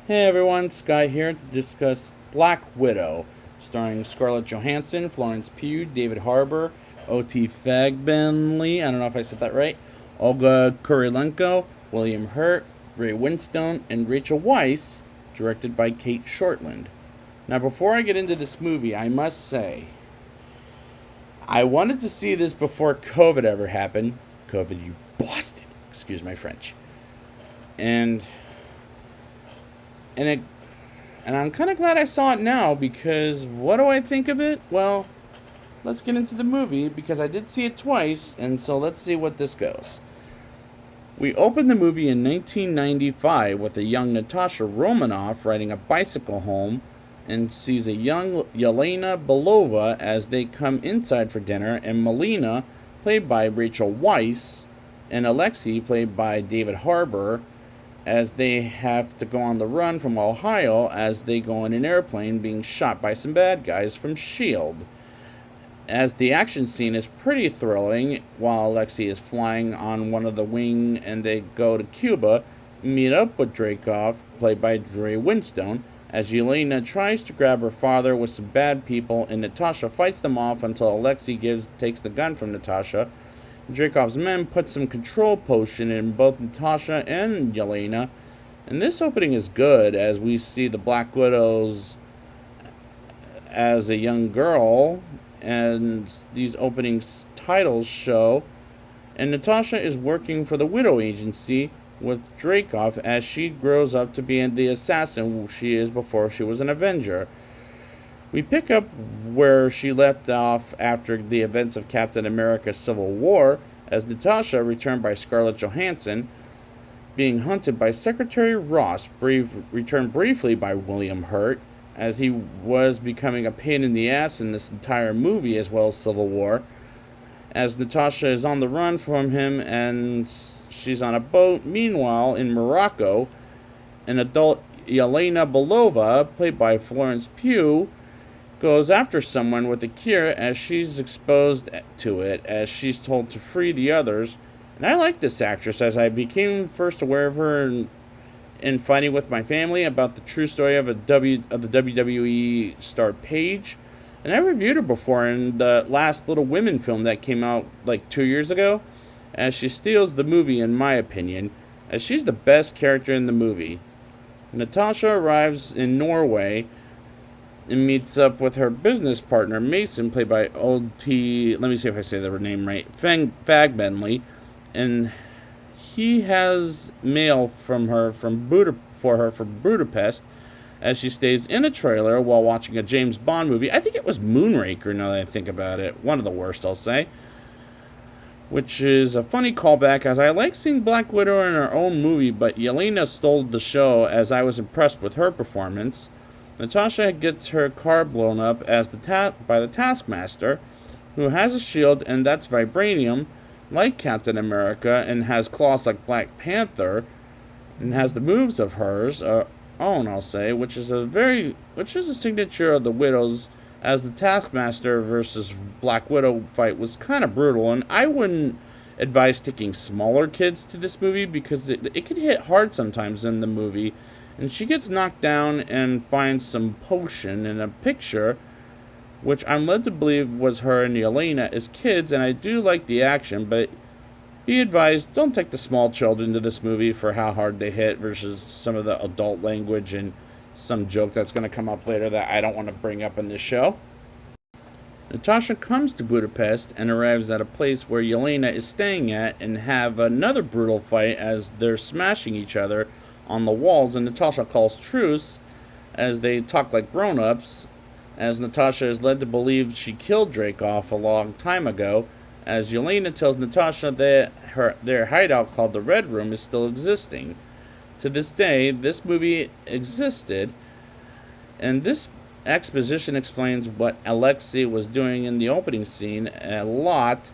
Hey everyone, Sky here to discuss Black Widow, starring Scarlett Johansson, Florence Pugh, David Harbour, O.T. Fagbenley, I don't know if I said that right, Olga Kurilenko, William Hurt, Ray Winstone, and Rachel Weisz, directed by Kate Shortland. Now, before I get into this movie, I must say, I wanted to see this before COVID ever happened. COVID, you bastard! Excuse my French. And and it and I'm kind of glad I saw it now because what do I think of it? Well, let's get into the movie because I did see it twice, and so let's see what this goes. We open the movie in 1995 with a young Natasha Romanoff riding a bicycle home and sees a young Yelena Belova as they come inside for dinner, and Melina, played by Rachel Weisz, and Alexei, played by David Harbour, as they have to go on the run from Ohio as they go in an airplane being shot by some bad guys from S.H.I.E.L.D. As the action scene is pretty thrilling while Alexei is flying on one of the wing and they go to Cuba, meet up with Dreykov, played by Ray Winstone, as Yelena tries to grab her father with some bad people and Natasha fights them off until Alexei takes the gun from Natasha. Dreykov's men put some control potion in both Natasha and Yelena, and this opening is good as we see the Black Widows as a young girl, and these opening titles show. And Natasha is working for the Widow Agency with Dreykov as she grows up to be the assassin she is before she was an Avenger. We pick up where she left off after the events of Captain America Civil War, as Natasha, returned by Scarlett Johansson, being hunted by Secretary Ross, returned briefly by William Hurt, as he was becoming a pain in the ass in this entire movie as well as Civil War, as Natasha is on the run from him and she's on a boat. Meanwhile, in Morocco, an adult Yelena Belova, played by Florence Pugh, goes after someone with a cure as she's exposed to it, as she's told to free the others. And I like this actress as I became first aware of her in Fighting with My Family, about the true story of the WWE star Paige. And I reviewed her before in the last Little Women film that came out like 2 years ago, as she steals the movie in my opinion, as she's the best character in the movie. Natasha arrives in Norway and meets up with her business partner Mason, played by O.T. Let me see if I say the name right. Fagbenley, and he has mail from her from Budapest, as she stays in a trailer while watching a James Bond movie. I think it was Moonraker. Now that I think about it, one of the worst, I'll say. Which is a funny callback, as I like seeing Black Widow in her own movie, but Yelena stole the show as I was impressed with her performance. Natasha gets her car blown up by the Taskmaster, who has a shield, and that's vibranium, like Captain America, and has claws like Black Panther, and has the moves of hers own, I'll say, which is a signature of the Widows, as the Taskmaster versus Black Widow fight was kind of brutal, and I wouldn't advise taking smaller kids to this movie because it can hit hard sometimes in the movie. And she gets knocked down and finds some potion in a picture, which I'm led to believe was her and Yelena as kids, and I do like the action, but be advised, don't take the small children to this movie for how hard they hit versus some of the adult language and some joke that's going to come up later that I don't want to bring up in this show. Natasha comes to Budapest and arrives at a place where Yelena is staying at and have another brutal fight as they're smashing each other on the walls, and Natasha calls truce as they talk like grown-ups, as Natasha is led to believe she killed Dreykov a long time ago, as Yelena tells Natasha that their hideout called the Red Room is still existing. To this day, this movie existed, and this exposition explains what Alexei was doing in the opening scene a lot.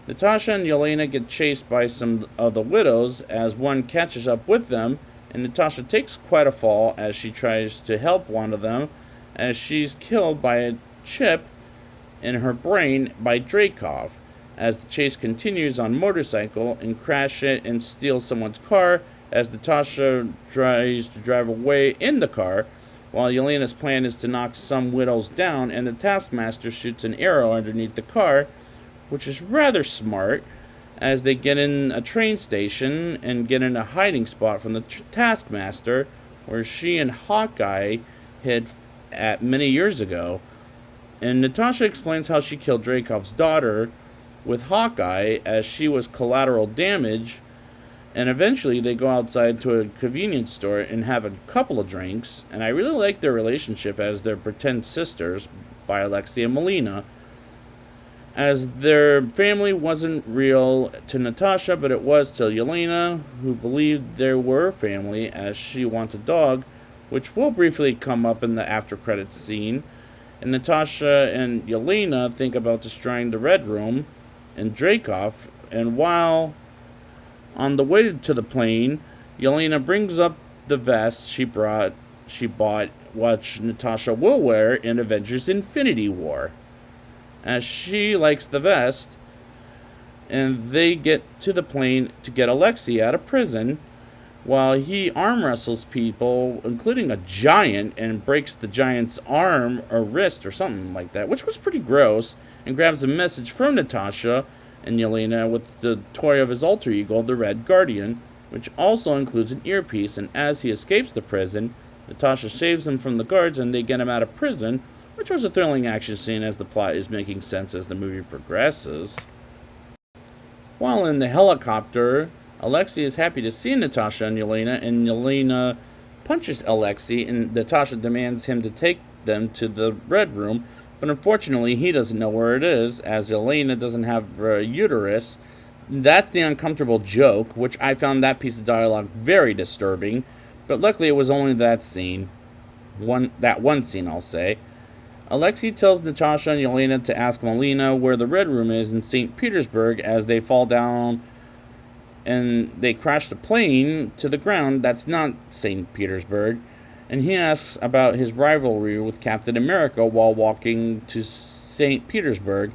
Natasha and Yelena get chased by some of the widows as one catches up with them, and Natasha takes quite a fall as she tries to help one of them, as she's killed by a chip in her brain by Dreykov, as the chase continues on motorcycle and crash it and steal someone's car as Natasha tries to drive away in the car, while Yelena's plan is to knock some widows down, and the Taskmaster shoots an arrow underneath the car, which is rather smart, as they get in a train station and get in a hiding spot from the Taskmaster, where she and Hawkeye hid at many years ago. And Natasha explains how she killed Dreykov's daughter with Hawkeye, as she was collateral damage. And eventually they go outside to a convenience store and have a couple of drinks. And I really like their relationship as their pretend sisters by Alexei and Melina, as their family wasn't real to Natasha, but it was to Yelena, who believed they were family, as she wants a dog, which will briefly come up in the after credits scene. And Natasha and Yelena think about destroying the Red Room and Dreykov, and while on the way to the plane, Yelena brings up the vest she bought, which Natasha will wear in Avengers Infinity War, as she likes the vest. And they get to the plane to get Alexei out of prison, while he arm wrestles people, including a giant, and breaks the giant's arm or wrist or something like that, which was pretty gross, and grabs a message from Natasha and Yelena with the toy of his alter ego, the Red Guardian, which also includes an earpiece. And as he escapes the prison, Natasha saves him from the guards and they get him out of prison, which was a thrilling action scene as the plot is making sense as the movie progresses. While in the helicopter, Alexei is happy to see Natasha and Yelena punches Alexei, and Natasha demands him to take them to the Red Room, but unfortunately he doesn't know where it is, as Yelena doesn't have a uterus. That's the uncomfortable joke, which I found that piece of dialogue very disturbing, but luckily it was only that scene. That one scene, I'll say. Alexei tells Natasha and Yelena to ask Melina where the Red Room is in St. Petersburg, as they fall down and they crash the plane to the ground. That's not St. Petersburg. And he asks about his rivalry with Captain America while walking to St. Petersburg.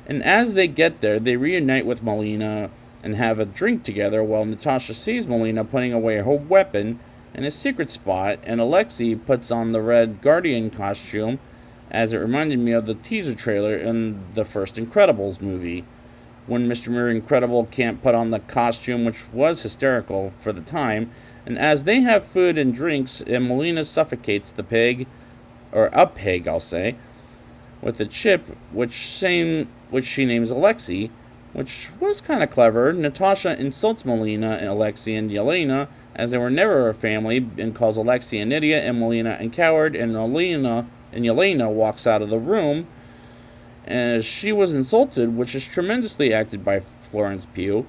And as they get there, they reunite with Melina and have a drink together, while Natasha sees Melina putting away her weapon in a secret spot, and Alexei puts on the Red Guardian costume, as it reminded me of the teaser trailer in the first Incredibles movie, when Mr. Incredible can't put on the costume, which was hysterical for the time. And as they have food and drinks, and Melina suffocates the pig, or a pig, I'll say, with a chip, which she names Alexei, which was kind of clever. Natasha insults Melina and Alexei and Yelena, as they were never a family, and calls Alexei an idiot and Melina a coward, and Yelena walks out of the room as she was insulted, which is tremendously acted by Florence Pugh,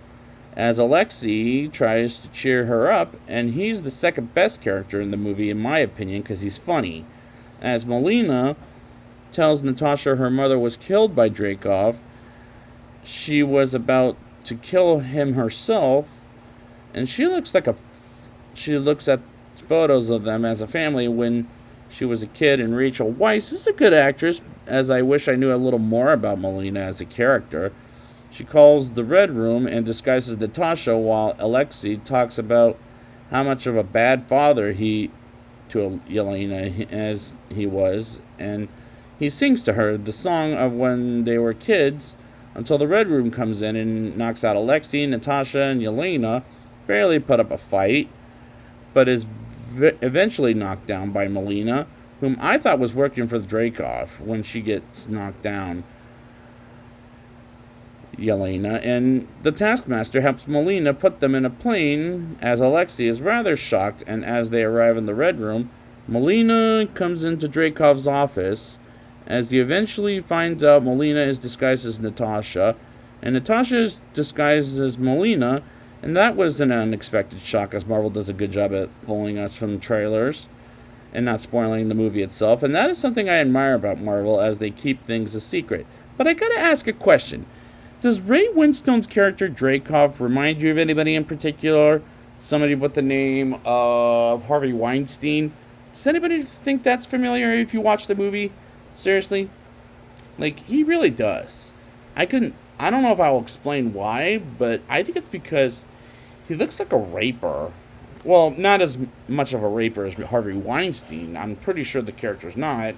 as Alexei tries to cheer her up, and he's the second best character in the movie, in my opinion, because he's funny. As Melina tells Natasha her mother was killed by Dreykov, she was about to kill him herself, and she looks at photos of them as a family when she was a kid. And Rachel Weisz is a good actress, as I wish I knew a little more about Melina as a character. She calls the Red Room and disguises Natasha, while Alexei talks about how much of a bad father to Yelena as he was, and he sings to her the song of when they were kids, until the Red Room comes in and knocks out Alexei. Natasha and Yelena barely put up a fight, but is eventually knocked down by Melina, whom I thought was working for Dreykov when she gets knocked down. Yelena and the Taskmaster helps Melina put them in a plane, as Alexei is rather shocked, and as they arrive in the Red Room, Melina comes into Dreykov's office, as he eventually finds out Melina is disguised as Natasha, and Natasha is disguised as Melina, and that was an unexpected shock, as Marvel does a good job at fooling us from trailers and not spoiling the movie itself, and that is something I admire about Marvel, as they keep things a secret. But I gotta ask a question. Does Ray Winstone's character Dreykov remind you of anybody in particular? Somebody with the name of Harvey Weinstein? Does anybody think that's familiar if you watch the movie? Seriously? Like, he really does. I don't know if I will explain why, but I think it's because he looks like a raper. Well, not as much of a raper as Harvey Weinstein. I'm pretty sure the character's not.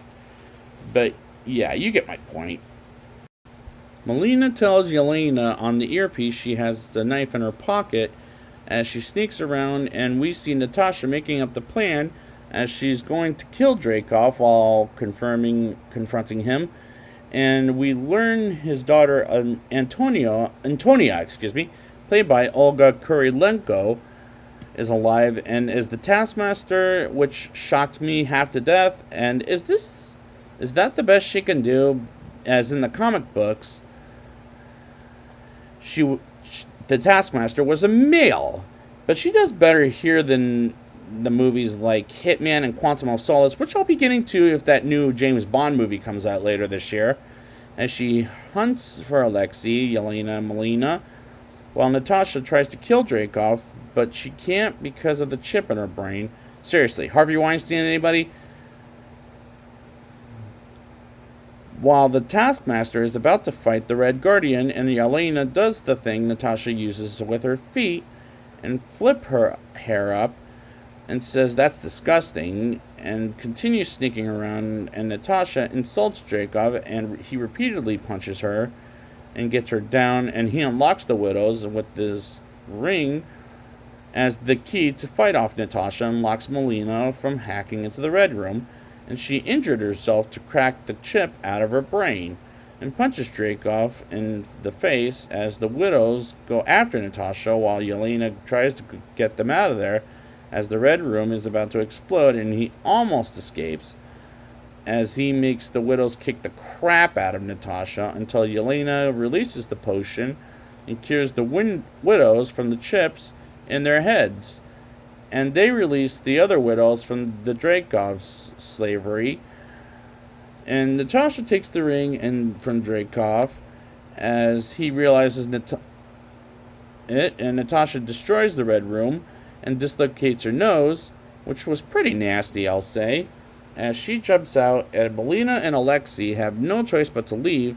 But yeah, you get my point. Melina tells Yelena on the earpiece she has the knife in her pocket as she sneaks around, and we see Natasha making up the plan as she's going to kill Dreykov while confronting him. And we learn his daughter Antonia, played by Olga Kurilenko, is alive and is the Taskmaster, which shocked me half to death. And is that the best she can do? As in the comic books, the Taskmaster was a male, but she does better here than the movies like Hitman and Quantum of Solace, which I'll be getting to if that new James Bond movie comes out later this year, as she hunts for Alexei, Yelena, and Melina, while Natasha tries to kill Dreykov, but she can't because of the chip in her brain. Seriously, Harvey Weinstein, anybody? While the Taskmaster is about to fight the Red Guardian, and Yelena does the thing Natasha uses with her feet and flip her hair up and says that's disgusting and continues sneaking around, and Natasha insults Dreykov and he repeatedly punches her and gets her down, and he unlocks the Widows with this ring as the key to fight off Natasha and locks Melina from hacking into the Red Room, and she injured herself to crack the chip out of her brain and punches Dreykov in the face as the Widows go after Natasha while Yelena tries to get them out of there as the Red Room is about to explode, and he almost escapes as he makes the Widows kick the crap out of Natasha until Yelena releases the potion and cures the Widows from the chips in their heads. And they release the other Widows from the Dreykov's slavery. And Natasha takes the ring and from Dreykov as he realizes and Natasha destroys the Red Room and dislocates her nose, which was pretty nasty, I'll say, as she jumps out, and Melina and Alexei have no choice but to leave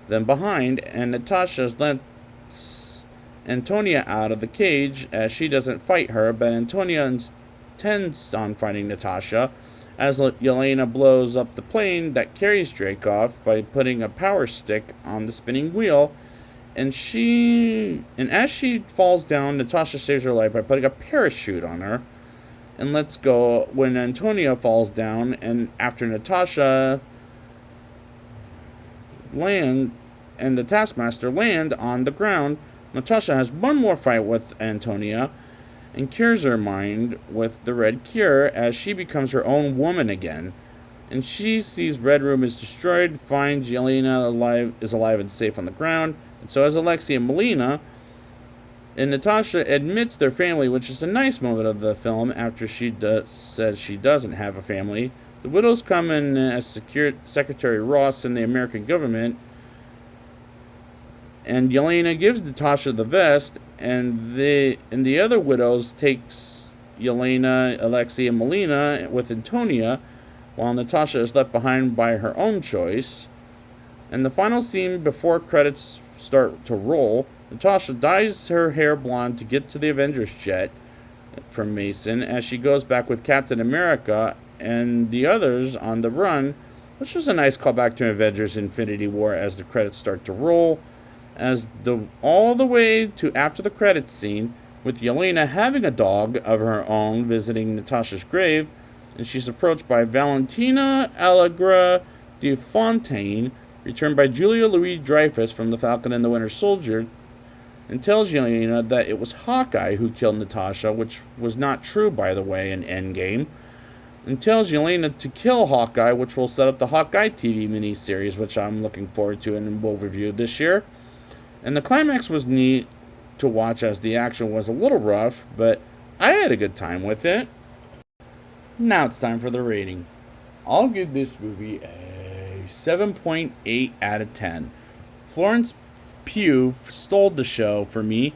them behind, and Natasha lets Antonia out of the cage as she doesn't fight her, but Antonia intends on fighting Natasha as Yelena blows up the plane that carries Dreykov by putting a power stick on the spinning wheel, and as she falls down, Natasha saves her life by putting a parachute on her and lets go when Antonia falls down, and after Natasha and the Taskmaster land on the ground, Natasha has one more fight with Antonia and cures her mind with the red cure as she becomes her own woman again. And she sees Red Room is destroyed, finds Yelena is alive and safe on the ground, and so is Alexei and Melina. And Natasha admits their family, which is a nice moment of the film after she says she doesn't have a family. The Widows come in as Secretary Ross in the American government, and Yelena gives Natasha the vest, and the other Widows takes Yelena, Alexei, and Melina with Antonia, while Natasha is left behind by her own choice. And the final scene before credits start to roll, Natasha dyes her hair blonde to get to the Avengers jet from Mason as she goes back with Captain America and the others on the run, which was a nice callback to Avengers Infinity War as the credits start to roll, all the way to after the credits scene with Yelena having a dog of her own visiting Natasha's grave, and she's approached by Valentina Allegra de Fontaine, returned by Julia Louis-Dreyfus from The Falcon and the Winter Soldier, and tells Yelena that it was Hawkeye who killed Natasha, which was not true, by the way, in Endgame, and tells Yelena to kill Hawkeye, which will set up the Hawkeye TV miniseries, which I'm looking forward to and will review this year. And the climax was neat to watch as the action was a little rough, but I had a good time with it. Now it's time for the rating. I'll give this movie a 7.8 out of 10. Florence Pugh stole the show for me,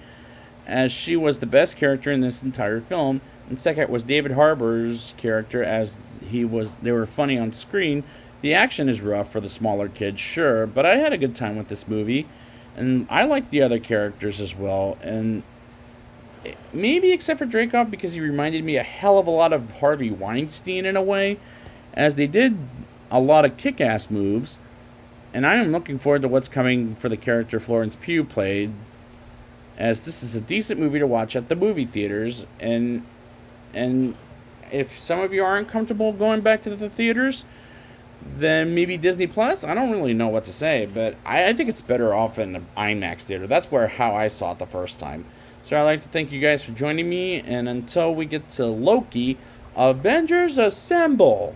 as she was the best character in this entire film, and second was David Harbour's character, as they were funny on screen. The action is rough for the smaller kids, sure, but I had a good time with this movie, and I liked the other characters as well, and Maybe except for Dreykov, because he reminded me a hell of a lot of Harvey Weinstein in a way, as they did a lot of kick-ass moves. And I am looking forward to what's coming for the character Florence Pugh played, as this is a decent movie to watch at the movie theaters. And if some of you aren't comfortable going back to the theaters, then maybe Disney Plus. I don't really know what to say, but I think it's better off in the IMAX theater. That's how I saw it the first time. So I'd like to thank you guys for joining me, and until we get to Loki, Avengers Assemble!